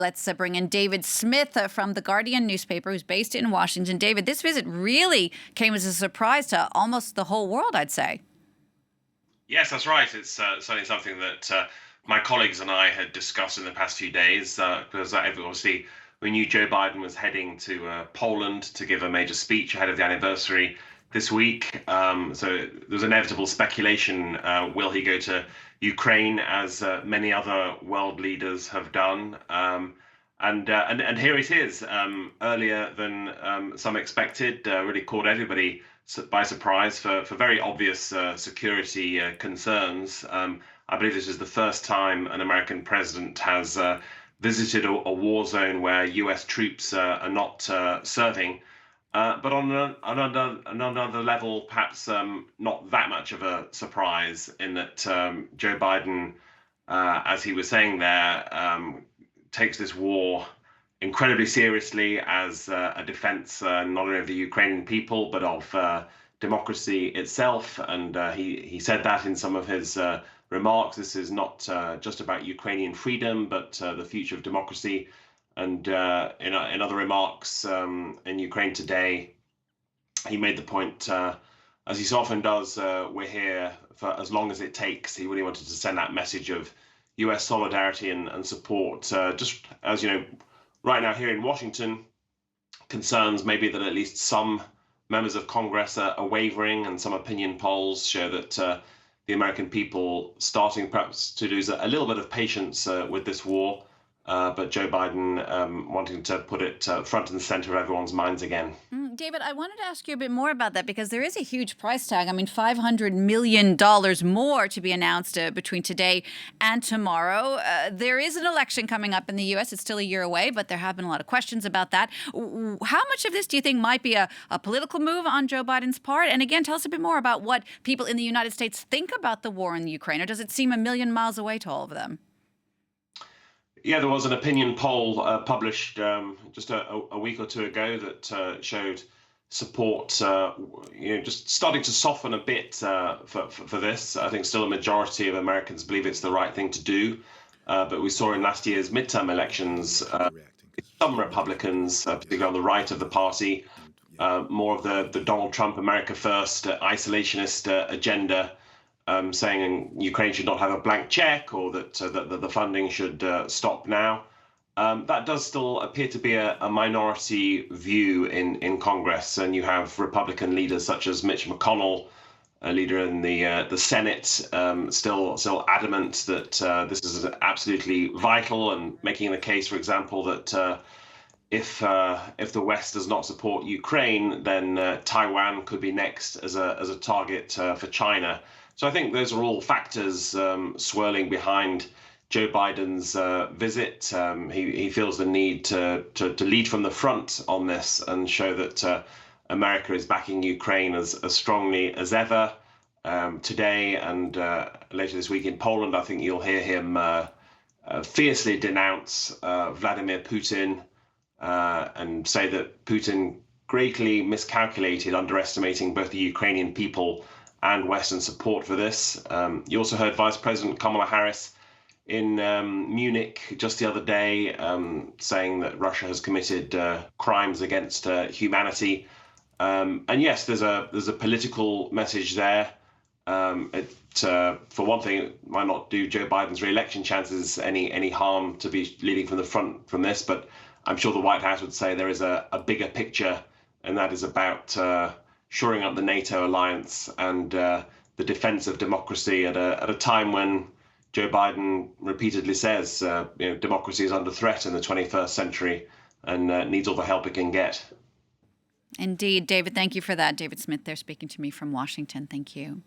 Let's bring in David Smith from the Guardian newspaper, who's based in Washington. David, this visit really came as a surprise to almost the whole world, I'd say. Yes, that's right. It's certainly something that my colleagues and I had discussed in the past few days, because obviously we knew Joe Biden was heading to Poland to give a major speech ahead of the anniversary this week. So there's inevitable speculation, will he go to Ukraine, as many other world leaders have done? And here it is, earlier than some expected, really caught everybody by surprise for very obvious security concerns. I believe this is the first time an American president has visited a war zone where US troops are not serving. But on another level, perhaps not that much of a surprise, in that Joe Biden, as he was saying there, takes this war incredibly seriously as a defense, not only of the Ukrainian people, but of democracy itself. And he said that in some of his remarks. This is not just about Ukrainian freedom, but the future of democracy. And in other remarks in Ukraine today, he made the point, as he so often does, we're here for as long as it takes. He really wanted to send that message of US solidarity and support. Just as you know, right now here in Washington, concerns maybe that at least some members of Congress are wavering, and some opinion polls show that the American people starting perhaps to lose a little bit of patience with this war. But Joe Biden wanting to put it front and center of everyone's minds again. David, I wanted to ask you a bit more about that, because there is a huge price tag. I mean, $500 million more to be announced between today and tomorrow. There is an election coming up in the U.S. It's still a year away, but there have been a lot of questions about that. How much of this do you think might be a political move on Joe Biden's part? And again, tell us a bit more about what people in the United States think about the war in Ukraine, or does it seem a million miles away to all of them? Yeah, there was an opinion poll published just a week or two ago that showed support, just starting to soften a bit for this. I think still a majority of Americans believe it's the right thing to do. But we saw in last year's midterm elections, some Republicans, particularly on the right of the party, more of the Donald Trump America First isolationist agenda, saying Ukraine should not have a blank check, or that the funding should stop now. That does still appear to be a minority view in Congress, and you have Republican leaders such as Mitch McConnell, a leader in the Senate, still adamant that this is absolutely vital, and making the case, for example, that if the West does not support Ukraine, then Taiwan could be next as a target for China. So I think those are all factors swirling behind Joe Biden's visit. He feels the need to lead from the front on this and show that America is backing Ukraine as strongly as ever. Today and later this week in Poland, I think you'll hear him fiercely denounce Vladimir Putin and say that Putin greatly miscalculated, underestimating both the Ukrainian people and Western support for this. You also heard Vice President Kamala Harris in Munich just the other day saying that Russia has committed crimes against humanity. And yes, there's a political message there. For one thing, it might not do Joe Biden's re-election chances any harm to be leading from the front from this, but I'm sure the White House would say there is a bigger picture, and that is about shoring up the NATO alliance and the defense of democracy at a time when Joe Biden repeatedly says democracy is under threat in the 21st century and needs all the help it can get. Indeed. David, thank you for that. David Smith there speaking to me from Washington. Thank you.